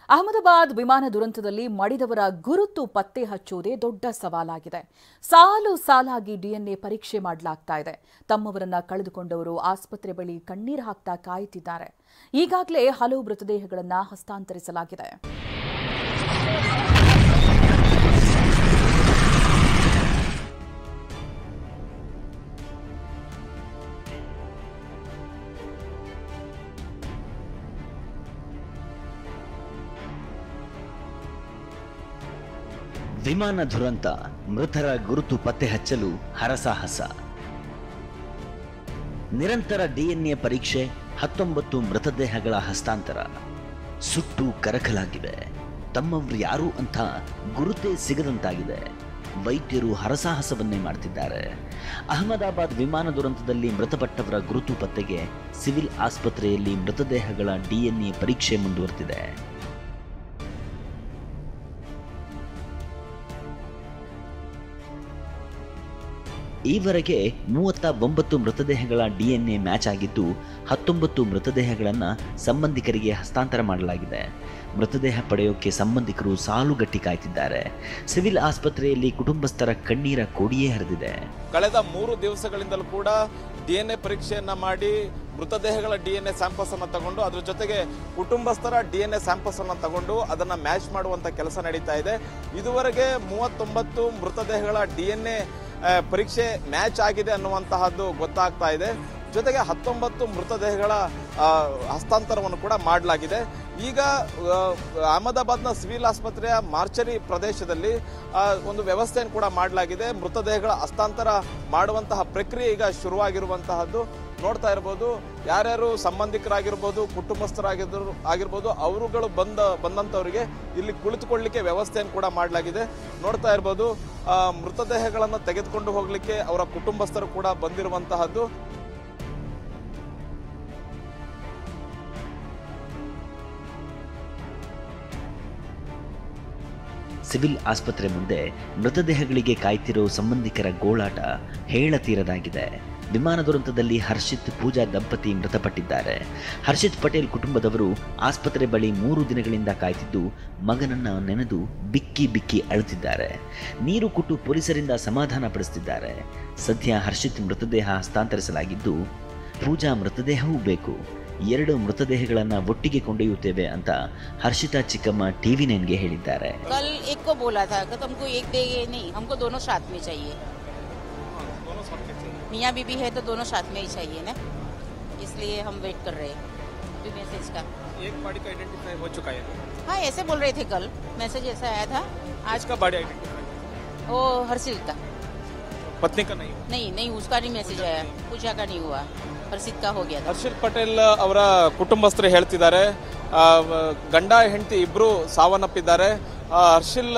ಅಹಮದಾಬಾದ್ ವಿಮಾನ ದುರಂತದಲ್ಲಿ ಮಡಿದವರ ಗುರುತು ಪತ್ತೆ ಹಚ್ಚುವುದೇ ದೊಡ್ಡ ಸವಾಲಾಗಿದೆ. ಸಾಲು ಸಾಲಾಗಿ ಡಿಎನ್ಎ ಪರೀಕ್ಷೆ ಮಾಡಲಾಗ್ತಾ ಇದೆ. ತಮ್ಮವರನ್ನ ಕಳೆದುಕೊಂಡವರು ಆಸ್ಪತ್ರೆ ಬಳಿ ಕಣ್ಣೀರು ಹಾಕ್ತಾ ಕಾಯುತ್ತಿದ್ದಾರೆ. ಈಗಾಗಲೇ ಹಲವು ಮೃತದೇಹಗಳನ್ನು ಹಸ್ತಾಂತರಿಸಲಾಗಿದೆ. ವಿಮಾನ ದುರಂತ, ಮೃತರ ಗುರುತು ಪತ್ತೆ ಹಚ್ಚಲು ಹರಸಾಹಸ. ನಿರಂತರ ಡಿಎನ್ಎ ಪರೀಕ್ಷೆ, 19 ಮೃತದೇಹಗಳ ಹಸ್ತಾಂತರ. ಸುಟ್ಟು ಕರಕಲಾಗಿವೆ. ತಮ್ಮವರು ಯಾರು ಅಂತ ಗುರುತೇ ಸಿಗದಂತಾಗಿದೆ. ವೈದ್ಯರು ಹರಸಾಹಸವನ್ನೇ ಮಾಡ್ತಿದ್ದಾರೆ. ಅಹಮದಾಬಾದ್ ವಿಮಾನ ದುರಂತದಲ್ಲಿ ಮೃತಪಟ್ಟವರ ಗುರುತು ಪತ್ತೆಗೆ ಸಿವಿಲ್ ಆಸ್ಪತ್ರೆಯಲ್ಲಿ ಮೃತದೇಹಗಳ ಡಿಎನ್ಎ ಪರೀಕ್ಷೆ ಮುಂದುವರೆದಿದೆ. ಈವರೆಗೆ 39 ಮೃತದೇಹಗಳ ಡಿಎನ್ಎ ಮ್ಯಾಚ್ ಆಗಿದ್ದು 19 ಮೃತದೇಹಗಳನ್ನು ಸಂಬಂಧಿಕರಿಗೆ ಹಸ್ತಾಂತರ ಮಾಡಲಾಗಿದೆ. ಮೃತದೇಹ ಪಡೆಯೋಕೆ ಸಂಬಂಧಿಕರು ಸಾಲುಗಟ್ಟಿ ಕಾಯ್ತಿದ್ದಾರೆ. ಸಿವಿಲ್ ಆಸ್ಪತ್ರೆಯಲ್ಲಿ ಕುಟುಂಬಸ್ಥರ ಕಣ್ಣೀರ ಕೋಡಿಯೇ ಹರಿದಿದೆ. ಕಳೆದ 3 ದಿವಸಗಳಿಂದಲೂ ಕೂಡ ಡಿಎನ್ಎ ಪರೀಕ್ಷೆಯನ್ನ ಮಾಡಿ ಮೃತದೇಹಗಳ ಡಿಎನ್ಎ ಸ್ಯಾಂಪಲ್ಸ್ ಅನ್ನು ತಗೊಂಡು ಅದರ ಜೊತೆಗೆ ಕುಟುಂಬಸ್ಥರ ಡಿಎನ್ಎ ಸ್ಯಾಂಪಲ್ಸ್ ಅನ್ನು ತಗೊಂಡು ಅದನ್ನ ಮ್ಯಾಚ್ ಮಾಡುವಂತ ಕೆಲಸ ನಡೀತಾ ಇದೆ. ಇದುವರೆಗೆ 39 ಮೃತದೇಹಗಳ ಡಿಎನ್ಎ ಪರೀಕ್ಷೆ ಮ್ಯಾಚ್ ಆಗಿದೆ ಅನ್ನುವಂತಹದ್ದು ಗೊತ್ತಾಗ್ತಾ ಇದೆ. ಜೊತೆಗೆ 19 ಮೃತದೇಹಗಳ ಹಸ್ತಾಂತರವನ್ನು ಕೂಡ ಮಾಡಲಾಗಿದೆ. ಈಗ ಅಹಮದಾಬಾದ್ನ ಸಿವಿಲ್ ಆಸ್ಪತ್ರೆಯ ಮಾರ್ಚರಿ ಪ್ರದೇಶದಲ್ಲಿ ಒಂದು ವ್ಯವಸ್ಥೆಯನ್ನು ಕೂಡ ಮಾಡಲಾಗಿದೆ. ಮೃತದೇಹಗಳ ಹಸ್ತಾಂತರ ಮಾಡುವಂತಹ ಪ್ರಕ್ರಿಯೆ ಈಗ ಶುರುವಾಗಿರುವಂತಹದ್ದು ನೋಡ್ತಾ ಇರಬಹುದು. ಯಾರ್ಯಾರು ಸಂಬಂಧಿಕರಾಗಿರ್ಬೋದು, ಕುಟುಂಬಸ್ಥರಾಗಿರ್ಬೋದು, ಅವರುಗಳು ಬಂದಂಥವರಿಗೆ ಇಲ್ಲಿ ಕುಳಿತುಕೊಳ್ಳಲಿಕ್ಕೆ ವ್ಯವಸ್ಥೆಯನ್ನು ಕೂಡ ಮಾಡಲಾಗಿದೆ. ನೋಡ್ತಾ ಇರಬಹುದು, ಮೃತದೇಹಗಳನ್ನು ತೆಗೆದುಕೊಂಡು ಹೋಗಲಿಕ್ಕೆ ಅವರ ಕುಟುಂಬಸ್ಥರು ಕೂಡ ಬಂದಿರುವಂತಹದ್ದು. ಸಿವಿಲ್ ಆಸ್ಪತ್ರೆ ಮುಂದೆ ಮೃತದೇಹಗಳಿಗೆ ಕಾಯ್ತಿರೋ ಸಂಬಂಧಿಕರ ಗೋಳಾಟ ಹೇಳತೀರದಾಗಿದೆ. ವಿಮಾನ ದುರಂತದಲ್ಲಿ ಹರ್ಷಿತ್, ಪೂಜಾ ದಂಪತಿ ಮೃತಪಟ್ಟಿದ್ದಾರೆ. ಹರ್ಷಿತ್ ಪಟೇಲ್ ಕುಟುಂಬದವರು ಆಸ್ಪತ್ರೆ ಬಳಿ 3 ದಿನಗಳಿಂದ ಕಾಯ್ತಿದ್ದು ಮಗನನ್ನ ನೆನೆದು ಬಿಕ್ಕಿ ಬಿಕ್ಕಿ ಅಳುತ್ತಿದ್ದಾರೆ. ನೀರು ಕೊಟ್ಟು ಪೊಲೀಸರಿಂದ ಸಮಾಧಾನ ಪಡಿಸುತ್ತಿದ್ದಾರೆ. ಸದ್ಯ ಹರ್ಷಿತ್ ಮೃತದೇಹ ಹಸ್ತಾಂತರಿಸಲಾಗಿದ್ದು ಪೂಜಾ ಮೃತದೇಹವೂ ಬೇಕು. 2 ಮೃತದೇಹಗಳನ್ನ ಒಟ್ಟಿಗೆ ಕೊಂಡೊಯ್ಯುತ್ತೇವೆ ಅಂತ ಹರ್ಷಿತಾ ಚಿಕ್ಕಮ್ಮ TV9ಗೆ ಹೇಳಿದ್ದಾರೆ. कल एक को बोला था कि तुमको एक देंगे नहीं, हमको दोनों साथ में चाहिए. मियाँ बीबी है तो दोनों साथ में ही चाहिए ना, इसलिए हम वेट कर रहे हैं अभी मैसेज का. एक बॉडी का आइडेंटिफाई हो चुका है. हाँ, ऐसे बोल रहे थे कल, मैसेज ऐसा आया था. आज का बॉडी आइडेंटिफाई वो हर्षित का, पत्नी का नहीं. नहीं उसका नहीं मैसेज आया. पूजा का नहीं हुआ, ಹರ್ಷಿತ್ ಕಾ ಹೋಗ್ಯಾ. ಹರ್ಷಿತ್ ಪಟೇಲ್ ಅವರ ಕುಟುಂಬಸ್ಥರು ಹೇಳ್ತಿದ್ದಾರೆ, ಗಂಡ ಹೆಂಡತಿ ಇಬ್ರು ಸಾವನ್ನಪ್ಪಿದ್ದಾರೆ. ಹರ್ಷಿಲ್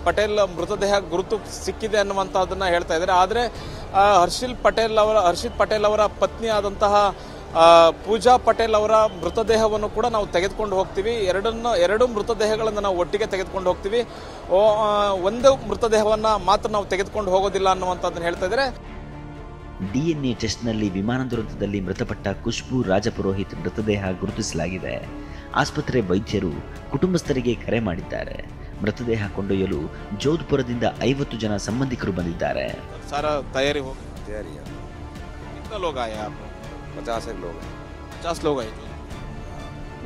ಪಟೇಲ್ ಮೃತದೇಹ ಗುರುತು ಸಿಕ್ಕಿದೆ ಅನ್ನುವಂತಹದನ್ನ ಹೇಳ್ತಾ ಇದ್ದಾರೆ. ಆದರೆ ಹರ್ಷಿತ್ ಪಟೇಲ್ ಅವರ ಪತ್ನಿ ಆದಂತಹ ಪೂಜಾ ಪಟೇಲ್ ಅವರ ಮೃತದೇಹವನ್ನು ಕೂಡ ನಾವು ತೆಗೆದುಕೊಂಡು ಹೋಗ್ತೀವಿ. ಎರಡು ಮೃತದೇಹಗಳನ್ನು ನಾವು ಒಟ್ಟಿಗೆ ತೆಗೆದುಕೊಂಡು ಹೋಗ್ತೀವಿ. ಒಂದು ಮೃತದೇಹವನ್ನ ಮಾತ್ರ ನಾವು ತೆಗೆದುಕೊಂಡು ಹೋಗೋದಿಲ್ಲ ಅನ್ನುವಂಥದ್ದನ್ನು ಹೇಳ್ತಾ ಇದ್ದಾರೆ. ಡಿಎನ್ಎ ಟೆಸ್ಟ್ನಲ್ಲಿ ವಿಮಾನ ದುರಂತದಲ್ಲಿ ಮೃತಪಟ್ಟ ಖುಷ್ಬೂ ರಾಜಪುರೋಹಿತ್ ಮೃತದೇಹ ಗುರುತಿಸಲಾಗಿದೆ. ಆಸ್ಪತ್ರೆ ವೈದ್ಯರು ಕುಟುಂಬಸ್ಥರಿಗೆ ಕರೆ ಮಾಡಿದ್ದಾರೆ. ಮೃತದೇಹ ಕೊಂಡೊಯ್ಯಲು ಜೋಧ್ಪುರದಿಂದ 50 ಜನ ಸಂಬಂಧಿಕರು ಬಂದಿದ್ದಾರೆ. ಸಾರಾ ತಯಾರಿ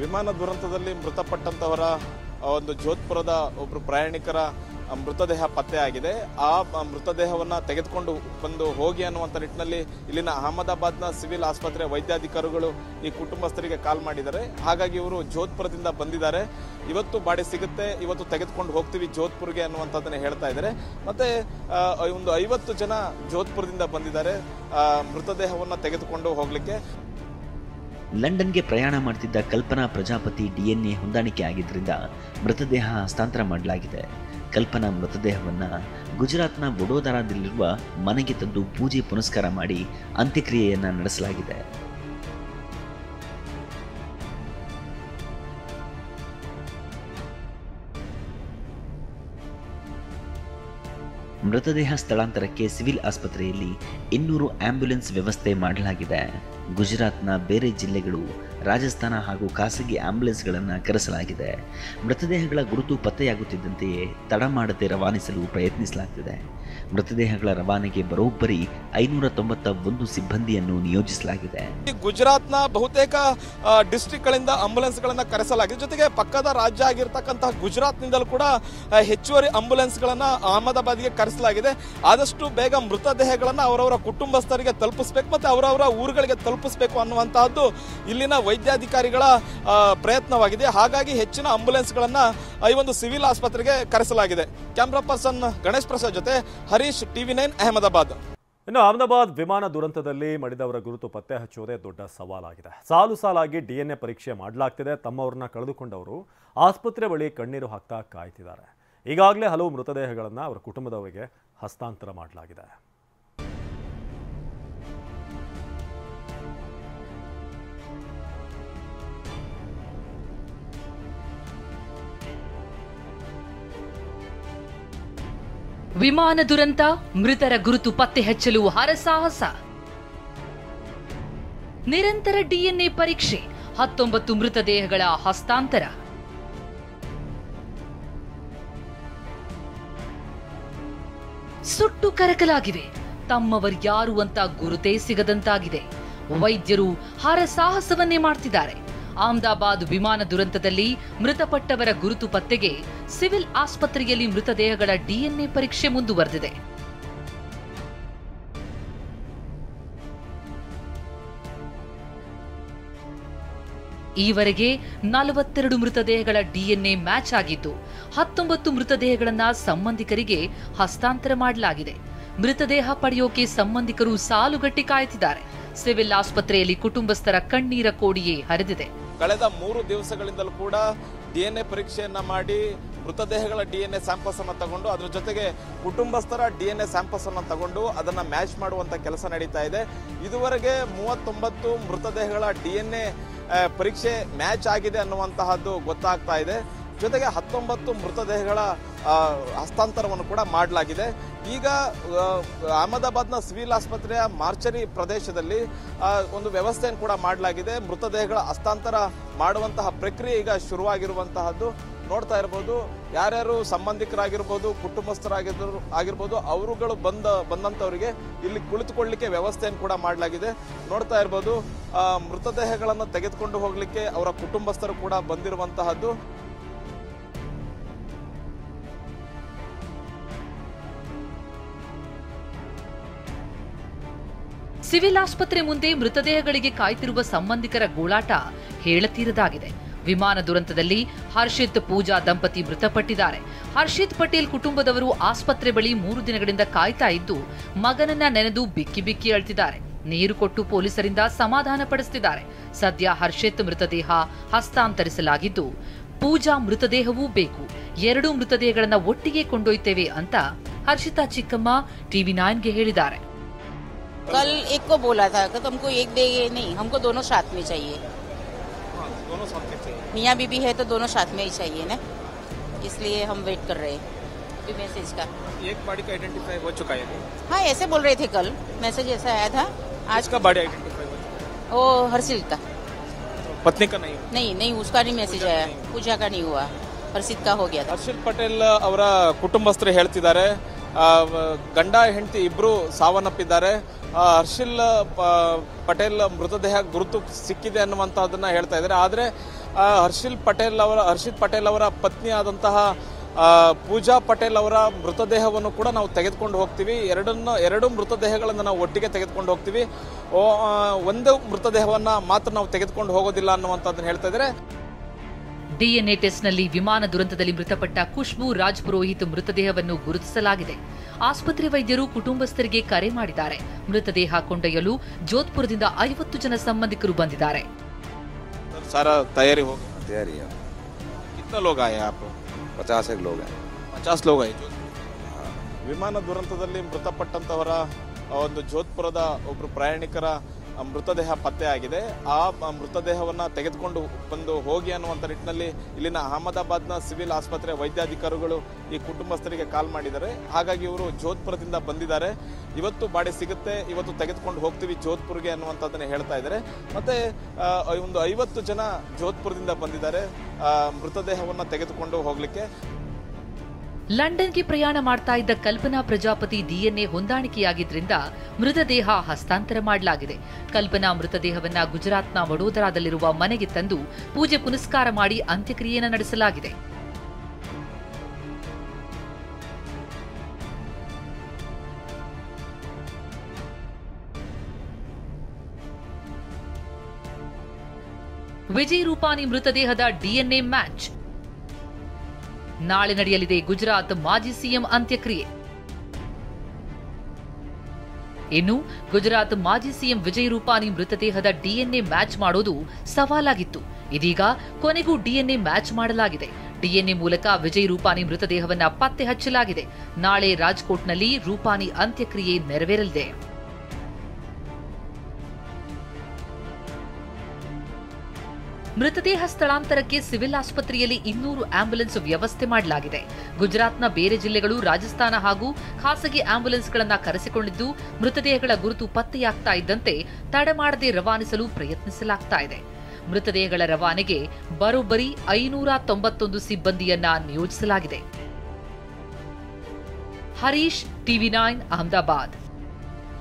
ವಿಮಾನ ದುರಂತದಲ್ಲಿ ಮೃತಪಟ್ಟಂತವರ ಒಂದು ಜೋಧ್ಪುರದ ಒಬ್ಬರು ಪ್ರಯಾಣಿಕರ ಮೃತದೇಹ ಪತ್ತೆ ಆಗಿದೆ. ಆ ಮೃತದೇಹವನ್ನು ತೆಗೆದುಕೊಂಡು ಬಂದು ಹೋಗಿ ಅನ್ನುವಂಥ ನಿಟ್ಟಿನಲ್ಲಿ ಇಲ್ಲಿನ ಅಹಮದಾಬಾದ್ನ ಸಿವಿಲ್ ಆಸ್ಪತ್ರೆ ವೈದ್ಯಾಧಿಕಾರಿಗಳು ಈ ಕುಟುಂಬಸ್ಥರಿಗೆ ಕಾಲ್ ಮಾಡಿದ್ದಾರೆ. ಹಾಗಾಗಿ ಇವರು ಜೋಧ್ಪುರದಿಂದ ಬಂದಿದ್ದಾರೆ. ಇವತ್ತು ಬಾಡಿ ಸಿಗುತ್ತೆ, ಇವತ್ತು ತೆಗೆದುಕೊಂಡು ಹೋಗ್ತೀವಿ ಜೋಧ್ಪುರ್ಗೆ ಅನ್ನುವಂಥದ್ದನ್ನು ಹೇಳ್ತಾ ಇದ್ದಾರೆ. ಮತ್ತೆ ಒಂದು 50 ಜನ ಜೋಧ್ಪುರದಿಂದ ಬಂದಿದ್ದಾರೆ ಮೃತದೇಹವನ್ನು ತೆಗೆದುಕೊಂಡು ಹೋಗ್ಲಿಕ್ಕೆ. ಲಂಡನ್ಗೆ ಪ್ರಯಾಣ ಮಾಡ್ತಿದ್ದ ಕಲ್ಪನಾ ಪ್ರಜಾಪತಿ ಡಿಎನ್ಎ ಹೊಂದಾಣಿಕೆ ಆಗಿದ್ದರಿಂದ ಮೃತದೇಹ ಹಸ್ತಾಂತರ ಮಾಡಲಾಗಿದೆ. ಕಲ್ಪನಾ ಮೃತದೇಹವನ್ನು ಗುಜರಾತ್ನ ವಡೋದರಾದಲ್ಲಿರುವ ಮನೆಗೆ ತಂದು ಪೂಜೆ ಪುನಸ್ಕಾರ ಮಾಡಿ ಅಂತ್ಯಕ್ರಿಯೆಯನ್ನು ನಡೆಸಲಾಗಿದೆ. ಮೃತದೇಹ ಸ್ಥಳಾಂತರಕ್ಕೆ ಸಿವಿಲ್ ಆಸ್ಪತ್ರೆಯಲ್ಲಿ 200 ಆಂಬ್ಯುಲೆನ್ಸ್ ವ್ಯವಸ್ಥೆ ಮಾಡಲಾಗಿದೆ. ಗುಜರಾತ್ನ ಬೇರೆ ಜಿಲ್ಲೆಗಳು ರಾಜಸ್ಥಾನ ಹಾಗೂ ಖಾಸಗಿ ಆಂಬ್ಯುಲೆನ್ಸ್ಗಳನ್ನು ಕರೆಸಲಾಗಿದೆ. ಮೃತದೇಹಗಳ ಗುರುತು ಪತ್ತೆಯಾಗುತ್ತಿದ್ದಂತೆಯೇ ತಡ ಮಾಡದೆ ರವಾನಿಸಲು ಪ್ರಯತ್ನಿಸಲಾಗುತ್ತಿದೆ. ಮೃತದೇಹಗಳ ರವಾನೆಗೆ ಬರೋಬ್ಬರಿ 591 ಸಿಬ್ಬಂದಿಯನ್ನು ನಿಯೋಜಿಸಲಾಗಿದೆ. ಗುಜರಾತ್ನ ಬಹುತೇಕ ಡಿಸ್ಟ್ರಿಕ್ಟ್ಗಳಿಂದ ಆಂಬ್ಯುಲೆನ್ಸ್ಗಳನ್ನು ಕರೆಸಲಾಗಿದೆ. ಜೊತೆಗೆ ಪಕ್ಕದ ರಾಜ್ಯ ಆಗಿರ್ತಕ್ಕಂತಹ ಗುಜರಾತ್ನಿಂದಲೂ ಕೂಡ ಹೆಚ್ಚುವರಿ ಆಂಬ್ಯುಲೆನ್ಸ್ಗಳನ್ನು ಅಹಮದಾಬಾದ್ಗೆ ಕರೆಸಲಾಗಿದೆ. ಆದಷ್ಟು ಬೇಗ ಮೃತದೇಹಗಳನ್ನು ಅವರವರ ಕುಟುಂಬಸ್ಥರಿಗೆ ತಲುಪಿಸಬೇಕು ಮತ್ತು ಅವರವರ ಊರುಗಳಿಗೆ ತಲುಪಿಸಬೇಕು ಅನ್ನುವಂತಹದ್ದು ಇಲ್ಲಿನ ವೈದ್ಯಾಧಿಕಾರಿಗಳ ಪ್ರಯತ್ನವಾಗಿದೆ. ಹಾಗಾಗಿ ಹೆಚ್ಚಿನ ಆಂಬ್ಯುಲೆನ್ಸ್ಗಳನ್ನು ಈ ಒಂದು ಸಿವಿಲ್ ಆಸ್ಪತ್ರೆಗೆ ಕರೆಸಲಾಗಿದೆ. ಕ್ಯಾಮ್ರಾ ಪರ್ಸನ್ ಗಣೇಶ್ ಪ್ರಸಾದ್ ಜೊತೆ ಹರೀಶ್, TV9 ಅಹಮದಾಬಾದ್. ಇನ್ನು ಅಹಮದಾಬಾದ್ ವಿಮಾನ ದುರಂತದಲ್ಲಿ ಮಡಿದವರ ಗುರುತು ಪತ್ತೆ ಹಚ್ಚುವುದೇ ದೊಡ್ಡ ಸವಾಲಾಗಿದೆ. ಸಾಲು ಸಾಲಾಗಿ DNA ಪರೀಕ್ಷೆ ಮಾಡಲಾಗ್ತಿದೆ. ತಮ್ಮವ್ರನ್ನ ಕಳೆದುಕೊಂಡವರು ಆಸ್ಪತ್ರೆ ಬಳಿ ಕಣ್ಣೀರು ಹಾಕ್ತಾ ಕಾಯ್ತಿದ್ದಾರೆ. ಈಗಾಗಲೇ ಹಲವು ಮೃತದೇಹಗಳನ್ನು ಅವರ ಕುಟುಂಬದವರಿಗೆ ಹಸ್ತಾಂತರ ಮಾಡಲಾಗಿದೆ. ವಿಮಾನ ದುರಂತ, ಮೃತರ ಗುರುತು ಪತ್ತೆ ಹಚ್ಚಲು ಹರಸಾಹಸ. ನಿರಂತರ DNA ಪರೀಕ್ಷೆ, 19 ಮೃತದೇಹಗಳ ಹಸ್ತಾಂತರ. ಸುಟ್ಟು ಕರಕಲಾಗಿವೆ. ತಮ್ಮವರ್ಯಾರು ಅಂತ ಗುರುತೇ ಸಿಗದಂತಾಗಿದೆ. ವೈದ್ಯರು ಹರಸಾಹಸವನ್ನೇ ಮಾಡ್ತಿದ್ದಾರೆ. ಅಹಮದಾಬಾದ್ ವಿಮಾನ ದುರಂತದಲ್ಲಿ ಮೃತಪಟ್ಟವರ ಗುರುತು ಪತ್ತೆಗೆ ಸಿವಿಲ್ ಆಸ್ಪತ್ರೆಯಲ್ಲಿ ಮೃತದೇಹಗಳ DNA ಪರೀಕ್ಷೆ ಮುಂದುವರೆದಿದೆ. ಈವರೆಗೆ 42 ಮೃತದೇಹಗಳ DNA ಮ್ಯಾಚ್ ಆಗಿದ್ದು 19 ಮೃತದೇಹಗಳನ್ನ ಸಂಬಂಧಿಕರಿಗೆ ಹಸ್ತಾಂತರ ಮಾಡಲಾಗಿದೆ. ಮೃತದೇಹ ಪಡೆಯೋಕೆ ಸಂಬಂಧಿಕರು ಸಾಲುಗಟ್ಟಿ ಕಾಯುತ್ತಿದ್ದಾರೆ. ಸಿವಿಲ್ ಆಸ್ಪತ್ರೆಯಲ್ಲಿ ಕುಟುಂಬಸ್ಥರ ಕಣ್ಣೀರ ಕೋಡಿಯೇ ಹರಿದಿದೆ. ಕಳೆದ 3 ದಿವಸಗಳಿಂದಲೂ ಕೂಡ DNA ಪರೀಕ್ಷೆಯನ್ನ ಮಾಡಿ ಮೃತದೇಹಗಳ DNA ಸ್ಯಾಂಪಲ್ಸ್ ಅನ್ನು ತಗೊಂಡು ಅದರ ಜೊತೆಗೆ ಕುಟುಂಬಸ್ಥರ DNA ಸ್ಯಾಂಪಲ್ಸ್ ಅನ್ನು ತಗೊಂಡು ಅದನ್ನ ಮ್ಯಾಚ್ ಮಾಡುವಂತ ಕೆಲಸ ನಡೀತಾ ಇದೆ. ಇದುವರೆಗೆ 39 ಮೃತದೇಹಗಳ DNA ಪರೀಕ್ಷೆ ಮ್ಯಾಚ್ ಆಗಿದೆ ಅನ್ನುವಂತಹದ್ದು ಗೊತ್ತಾಗ್ತಾ ಇದೆ. ಜೊತೆಗೆ 19 ಮೃತದೇಹಗಳ ಹಸ್ತಾಂತರವನ್ನು ಕೂಡ ಮಾಡಲಾಗಿದೆ. ಈಗ ಅಹಮದಾಬಾದ್ನ ಸಿವಿಲ್ ಆಸ್ಪತ್ರೆಯ ಮಾರ್ಚರಿ ಪ್ರದೇಶದಲ್ಲಿ ಒಂದು ವ್ಯವಸ್ಥೆಯನ್ನು ಕೂಡ ಮಾಡಲಾಗಿದೆ. ಮೃತದೇಹಗಳ ಹಸ್ತಾಂತರ ಮಾಡುವಂತಹ ಪ್ರಕ್ರಿಯೆ ಈಗ ಶುರುವಾಗಿರುವಂತಹದ್ದು ನೋಡ್ತಾ ಇರಬಹುದು. ಯಾರ್ಯಾರು ಸಂಬಂಧಿಕರಾಗಿರ್ಬೋದು, ಕುಟುಂಬಸ್ಥರಾಗಿರ್ಬೋದು, ಅವರುಗಳು ಬಂದಂಥವರಿಗೆ ಇಲ್ಲಿ ಕುಳಿತುಕೊಳ್ಳಲಿಕ್ಕೆ ವ್ಯವಸ್ಥೆಯನ್ನು ಕೂಡ ಮಾಡಲಾಗಿದೆ. ನೋಡ್ತಾ ಇರ್ಬೋದು, ಮೃತದೇಹಗಳನ್ನು ತೆಗೆದುಕೊಂಡು ಹೋಗಲಿಕ್ಕೆ ಅವರ ಕುಟುಂಬಸ್ಥರು ಕೂಡ ಬಂದಿರುವಂತಹದ್ದು. ಸಿವಿಲ್ ಆಸ್ಪತ್ರೆ ಮುಂದೆ ಮೃತದೇಹಗಳಿಗೆ ಕಾಯ್ತಿರುವ ಸಂಬಂಧಿಕರ ಗೋಳಾಟ ಹೇಳತೀರದಾಗಿದೆ. ವಿಮಾನ ದುರಂತದಲ್ಲಿ ಹರ್ಷಿತ್ ಪೂಜಾ ದಂಪತಿ ಮೃತಪಟ್ಟಿದ್ದಾರೆ. ಹರ್ಷಿತ್ ಪಟೇಲ್ ಕುಟುಂಬದವರು ಆಸ್ಪತ್ರೆ ಬಳಿ 3 ದಿನಗಳಿಂದ ಕಾಯ್ತಾ ಇದ್ದು ಮಗನನ್ನ ನೆನೆದು ಬಿಕ್ಕಿ ಬಿಕ್ಕಿ ಅಳ್ತಿದ್ದಾರೆ. ನೀರು ಕೊಟ್ಟು ಪೊಲೀಸರಿಂದ ಸಮಾಧಾನ ಪಡಿಸುತ್ತಿದ್ದಾರೆ. ಸದ್ಯ ಹರ್ಷಿತ್ ಮೃತದೇಹ ಹಸ್ತಾಂತರಿಸಲಾಗಿದ್ದು ಪೂಜಾ ಮೃತದೇಹವೂ ಬೇಕು. 2 ಮೃತದೇಹಗಳನ್ನ ಒಟ್ಟಿಗೆ ಕೊಂಡೊಯ್ತೇವೆ ಅಂತ ಹರ್ಷಿತಾ ಚಿಕ್ಕಮ್ಮ TV9ಗೆ ಹೇಳಿದ್ದಾರೆ. कल एक को बोला था कि तुमको एक देंगे नहीं, हमको दोनों साथ में चाहिए. दोनों साथ में चाहिए. मियाँ बीबी है तो दोनों साथ में ही चाहिए ना, इसलिए हम वेट कर रहे हैं मैसेज का. एक बॉडी का आइडेंटिफाई हो चुका है. हाँ, ऐसे बोल रहे थे कल, मैसेज ऐसा आया था. आज का बॉडी आइडेंटिफाई हो चुका है. वो हर्षित का, पत्नी का नहीं. नहीं उसका नहीं मैसेज आया. पूजा का नहीं हुआ, हर्षित का हो गया था. ಹರ್ಷಿತ್ ಪಟೇಲ್ ಅವರ ಕುಟುಂಬಸ್ಥರು ಹೇಳ್ತಿದ್ದಾರೆ ಗಂಡ ಹೆಂಡತಿ ಇಬ್ರು ಸಾವನ್ನಪ್ಪಿದ್ದಾರೆ. ಹರ್ಷಿಲ್ ಪಟೇಲ್ ಮೃತದೇಹ ಗುರುತು ಸಿಕ್ಕಿದೆ ಅನ್ನುವಂತಹದನ್ನ ಹೇಳ್ತಾ ಇದ್ದಾರೆ. ಆದರೆ ಹರ್ಷಿತ್ ಪಟೇಲ್ ಅವರ ಪತ್ನಿ ಆದಂತಹ ಪೂಜಾ ಪಟೇಲ್ ಅವರ ಮೃತದೇಹವನ್ನು ಕೂಡ ನಾವು ತೆಗೆದುಕೊಂಡು ಹೋಗ್ತೀವಿ. ಎರಡು ಮೃತದೇಹಗಳನ್ನು ನಾವು ಒಟ್ಟಿಗೆ ತೆಗೆದುಕೊಂಡು ಹೋಗ್ತೀವಿ. ಒಂದು ಮೃತದೇಹವನ್ನ ಮಾತ್ರ ನಾವು ತೆಗೆದುಕೊಂಡು ಹೋಗೋದಿಲ್ಲ ಅನ್ನುವಂಥದ್ದನ್ನು ಹೇಳ್ತಾ ಇದ್ದಾರೆ. DNA ಟೆಸ್ಟ್ನಲ್ಲಿ ವಿಮಾನ ದುರಂತದಲ್ಲಿ ಮೃತಪಟ್ಟ ಖುಷ್ಬೂ ರಾಜ್ ಪುರೋಹಿತ್ ಮೃತದೇಹವನ್ನು ಗುರುತಿಸಲಾಗಿದೆ. ಆಸ್ಪತ್ರೆ ವೈದ್ಯರು ಕುಟುಂಬಸ್ಥರಿಗೆ ಕರೆ ಮಾಡಿದ್ದಾರೆ. ಮೃತದೇಹ ಕೊಂಡೊಯ್ಯಲು ಜೋಧ್ಪುರದಿಂದ 50 ಜನ ಸಂಬಂಧಿಕರು ಬಂದಿದ್ದಾರೆ. सारा तैयारी हो तैयारी है. कितना लोग आए आप? 50 लोग हैं. 50 लोग ಆಯಿತು. ವಿಮಾನ ದುರಂತದಲ್ಲಿ ಮೃತಪಟ್ಟಂತವರ ಒಂದು ಜೋಧ್ಪುರದ ಒಬ್ಬರು ಪ್ರಯಾಣಿಕರ ಮೃತದೇಹ ಪತ್ತೆಯಾಗಿದೆ. ಆ ಮೃತದೇಹವನ್ನು ತೆಗೆದುಕೊಂಡು ಬಂದು ಹೋಗಿ ಅನ್ನುವಂಥ ನಿಟ್ಟಿನಲ್ಲಿ ಇಲ್ಲಿನ ಅಹಮದಾಬಾದ್ನ ಸಿವಿಲ್ ಆಸ್ಪತ್ರೆ ವೈದ್ಯಾಧಿಕಾರಿಗಳು ಈ ಕುಟುಂಬಸ್ಥರಿಗೆ ಕಾಲ್ ಮಾಡಿದ್ದಾರೆ. ಹಾಗಾಗಿ ಇವರು ಜೋಧ್ಪುರದಿಂದ ಬಂದಿದ್ದಾರೆ. ಇವತ್ತು ಬಾಡಿ ಸಿಗುತ್ತೆ, ಇವತ್ತು ತೆಗೆದುಕೊಂಡು ಹೋಗ್ತೀವಿ ಜೋಧ್ಪುರ್ಗೆ ಅನ್ನುವಂಥದ್ದನ್ನು ಹೇಳ್ತಾ ಇದ್ದಾರೆ. ಮತ್ತೆ ಒಂದು 50 ಜನ ಜೋಧ್ಪುರದಿಂದ ಬಂದಿದ್ದಾರೆ ಮೃತದೇಹವನ್ನು ತೆಗೆದುಕೊಂಡು ಹೋಗ್ಲಿಕ್ಕೆ. ಲಂಡನ್ಗೆ ಪ್ರಯಾಣ ಮಾಡ್ತಾ ಇದ್ದ ಕಲ್ಪನಾ ಪ್ರಜಾಪತಿ ಡಿಎನ್ಎ ಹೊಂದಾಣಿಕೆಯಾಗಿದ್ದರಿಂದ ಮೃತದೇಹ ಹಸ್ತಾಂತರ ಮಾಡಲಾಗಿದೆ. ಕಲ್ಪನಾ ಮೃತದೇಹವನ್ನ ಗುಜರಾತ್ನ ವಡೋದರಾದಲ್ಲಿರುವ ಮನೆಗೆ ತಂದು ಪೂಜೆ ಪುನಸ್ಕಾರ ಮಾಡಿ ಅಂತ್ಯಕ್ರಿಯೆಯನ್ನು ನಡೆಸಲಾಗಿದೆ. ವಿಜಯ್ ರೂಪಾನಿ ಮೃತದೇಹದ ಡಿಎನ್ಎ ಮ್ಯಾಚ್. ನಾಳೆ ನಡೆಯಲಿದೆ ಗುಜರಾತ್ ಮಾಜಿ ಸಿಎಂ ಅಂತ್ಯಕ್ರಿಯೆ. ಇನ್ನು ಗುಜರಾತ್ ಮಾಜಿ ಸಿಎಂ ವಿಜಯ್ ರೂಪಾನಿ ಮೃತದೇಹದ ಡಿಎನ್ಎ ಮ್ಯಾಚ್ ಮಾಡೋದು ಸವಾಲಾಗಿತ್ತು. ಇದೀಗ ಕೊನೆಗೂ ಡಿಎನ್ಎ ಮ್ಯಾಚ್ ಮಾಡಲಾಗಿದೆ. ಡಿಎನ್ಎ ಮೂಲಕ ವಿಜಯ್ ರೂಪಾನಿ ಮೃತದೇಹವನ್ನ ಪತ್ತೆ ಹಚ್ಚಲಾಗಿದೆ. ನಾಳೆ ರಾಜ್ಕೋಟ್ನಲ್ಲಿ ರೂಪಾನಿ ಅಂತ್ಯಕ್ರಿಯೆ ನೆರವೇರಲಿದೆ. ಮೃತದೇಹ ಸ್ಥಳಾಂತರಕ್ಕೆ ಸಿವಿಲ್ ಆಸ್ಪತ್ರೆಯಲ್ಲಿ 200 ಆಂಬ್ಯುಲೆನ್ಸ್ ವ್ಯವಸ್ಥೆ ಮಾಡಲಾಗಿದೆ. ಗುಜರಾತ್ನ ಬೇರೆ ಜಿಲ್ಲೆಗಳು, ರಾಜಸ್ಥಾನ ಹಾಗೂ ಖಾಸಗಿ ಆಂಬ್ಯುಲೆನ್ಸ್ಗಳನ್ನು ಕರೆಸಿಕೊಂಡಿದ್ದು ಮೃತದೇಹಗಳ ಗುರುತು ಪತ್ತೆಯಾಗ್ತಾ ಇದ್ದಂತೆ ತಡ ಮಾಡದೆ ರವಾನಿಸಲು ಪ್ರಯತ್ನಿಸಲಾಗ್ತಾ ಇದೆ. ಮೃತದೇಹಗಳ ರವಾನೆಗೆ ಬರೋಬ್ಬರಿ 591 ಸಿಬ್ಬಂದಿಯನ್ನ ನಿಯೋಜಿಸಲಾಗಿದೆ. ಹರೀಶ್, ಟಿವಿ9 ಅಹಮದಾಬಾದ್.